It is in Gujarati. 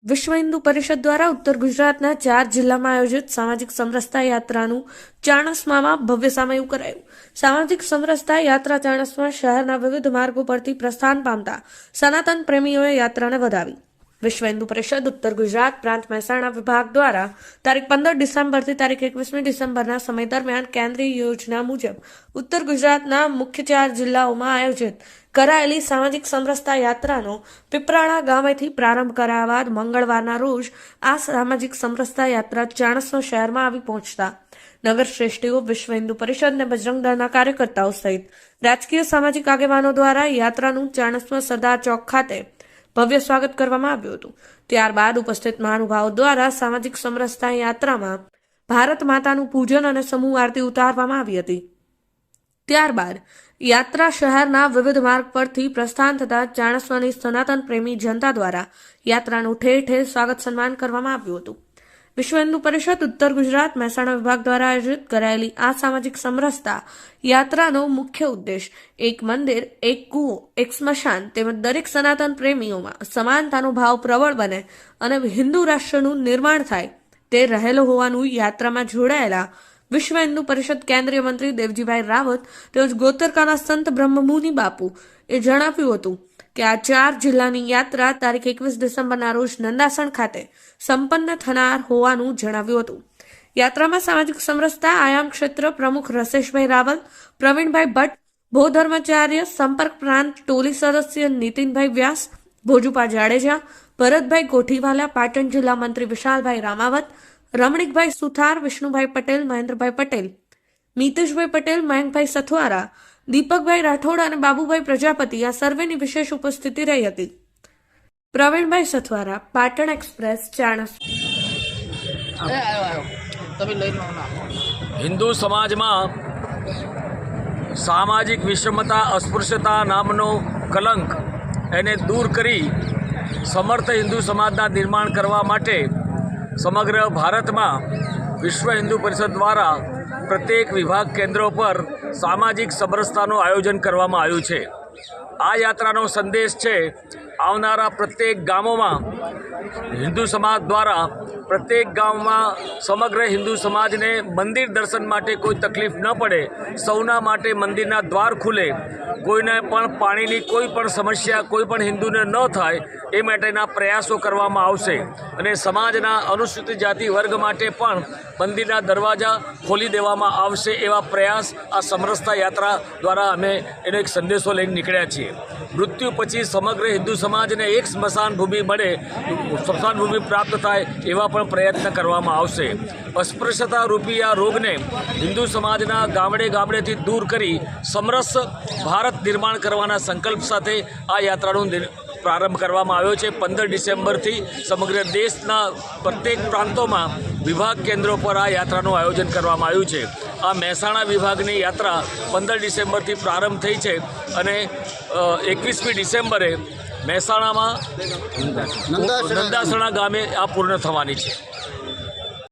વિશ્વ હિન્દુ પરિષદ દ્વારા ઉત્તર ગુજરાતના 4 જિલ્લામાં આયોજિત સામાજિક સમરસતા યાત્રાનું ચાણસ્મામાં ભવ્ય સામયું કરાયું। સામાજિક સમરસતા યાત્રા ચાણસ્મા શહેરના વિવિધ માર્ગો પરથી પ્રસ્થાન પામતા સનાતન પ્રેમીઓએ યાત્રાને વધાવી। વિશ્વ હિન્દુ પરિષદ ઉત્તર ગુજરાત પ્રાંત મહેસાણા વિભાગ દ્વારા તારીખ 15 ડિસેમ્બરથી તારીખ 21મી ડિસેમ્બરના સમય દરમિયાન કેન્દ્રીય યોજના મુજબ ઉત્તર ગુજરાતના મુખ્ય 4 જિલ્લાઓમાં આયોજિત કરાયેલી સામાજિક સમરસતા યાત્રાનો પીપરાળા ગામેથી પ્રારંભ કરાયા બાદ મંગળવારના રોજ આ સામાજિક સમરસતા યાત્રા ચાણસ્મા શહેરમાં આવી પહોંચતા નગર શ્રેષ્ઠીઓ, વિશ્વ હિન્દુ પરિષદ અને બજરંગ દળના કાર્યકર્તાઓ સહિત રાજકીય સામાજિક આગેવાનો દ્વારા યાત્રાનું ચાણસ્મા સરદાર ચોક ખાતે ભવ્ય સ્વાગત કરવામાં આવ્યું હતું। ત્યારબાદ ઉપસ્થિત મહાનુભાવો દ્વારા સામાજિક સમરસતા યાત્રામાં ભારત માતાનું પૂજન અને સમૂહ આરતી ઉતારવામાં આવી હતી। ત્યારબાદ યાત્રા શહેરના વિવિધ માર્ગ પરથી પ્રસ્થાન થતા ચાણસ્માની સનાતન પ્રેમી જનતા દ્વારા યાત્રાનું ઠેર ઠેર સ્વાગત સન્માન કરવામાં આવ્યું હતું। વિશ્વ હિન્દુ પરિષદ ઉત્તર ગુજરાત મહેસાણા વિભાગ દ્વારા આયોજિત કરાયેલી આ સામાજિક સમરસતા યાત્રાનો મુખ્ય ઉદ્દેશ એક મંદિર, એક કૂવો, એક સ્મશાન તેમજ દરેક સનાતન પ્રેમીઓમાં સમાનતાનો ભાવ પ્રબળ બને અને હિન્દુ રાષ્ટ્રનું નિર્માણ થાય તે રહેલો હોવાનું યાત્રામાં જોડાયેલા વિશ્વ હિન્દુ પરિષદ કેન્દ્રીય મંત્રી દેવજીભાઈ રાવત તેમજ ગોતરકાના સંત બ્રહ્મમુનિ બાપુ એ જણાવ્યું હતું કે આ 4 જિલ્લાની યાત્રા તારીખ 21 ડિસેમ્બરના રોજ નંદાસણ ખાતે સંપન્ન થનાર હોવાનું જણાવ્યું હતું। યાત્રામાં સામાજિક સમરસતા આયામ ક્ષેત્ર પ્રમુખ રસેશભાઈ રાવલ, પ્રવીણભાઈ ભટ્ટ, ભોધર્માચાર્ય, સંપર્ક પ્રાંત ટોલી સદસ્ય નીતિનભાઈ વ્યાસ, ભોજુપા જાડેજા, ભરતભાઈ કોઠીવાલા, પાટણ જિલ્લા મંત્રી વિશાલભાઈ રામાવત, રમણીકભાઈ સુથાર, વિષ્ણુભાઈ પટેલ, મહેન્દ્રભાઈ પટેલ, મિતેશભાઈ પટેલ, મયંકભાઈ સથવારા, દીપકભાઈ રાઠોડ અને બાબુભાઈ પ્રજાપતિ આ સર્વેની વિશેષ ઉપસ્થિતિ રહી હતી। પ્રવીણભાઈ સથવારા, પાટણ એક્સપ્રેસ, ચાણસ્મા। હિન્દુ સમાજમાં સામાજિક વિષમતા, અસ્પૃશ્યતા નામનો કલંક એને દૂર કરી સમર્થ હિન્દુ સમાજના નિર્માણ કરવા માટે સમગ્ર ભારતમાં વિશ્વ હિન્દુ પરિષદ દ્વારા પ્રત્યેક વિભાગ કેન્દ્રો પર સામાજિક સમરસતાનું આયોજન કરવામાં આવ્યું છે। આ યાત્રાનો સંદેશ છે આવનારા પ્રત્યેક ગામોમાં હિન્દુ સમાજ દ્વારા પ્રત્યેક ગામમાં સમગ્ર હિન્દુ સમાજને મંદિર દર્શન માટે કોઈ તકલીફ ન પડે, સૌના માટે મંદિરના દ્વાર ખુલે, કોઈને પણ પાણીની કોઈ પણ સમસ્યા કોઈ પણ હિન્દુને ન થાય એ માટેના પ્રયાસો કરવામાં આવશે અને સમાજના અનુસૂચિત જાતિ વર્ગ માટે પણ મંદિરના દરવાજા ખોલી દેવામાં આવશે એવા પ્રયાસ આ સમરસતા યાત્રા દ્વારા અમે એનો એક સંદેશો લઈને નીકળ્યા છીએ। મૃત્યુ પછી સમગ્ર હિન્દુ સમાજને એક સ્મશાન ભૂમિ મળે, સ્મશાન ભૂમિ પ્રાપ્ત થાય એવા પણ પ્રયત્ન કરવામાં આવશે। અસ્પૃશ્યતા રૂપી આ રોગને હિન્દુ સમાજના ગામડે ગામડેથી દૂર કરી સમરસ ભારત નિર્માણ કરવાના સંકલ્પ સાથે આ યાત્રાનો પ્રારંભ કરવામાં આવ્યો છે। 15 ડિસેમ્બરથી સમગ્ર દેશના પ્રત્યેક પ્રાંતોમાં વિભાગ કેન્દ્રો પર આ યાત્રાનું આયોજન કરવામાં આવ્યું છે। આ મહેસાણા વિભાગની યાત્રા 15 ડિસેમ્બરથી પ્રારંભ થઈ છે અને 21મી ડિસેમ્બરે મહેસાણામાં નંદાસણા ગામે આ પૂર્ણ થવાની છે।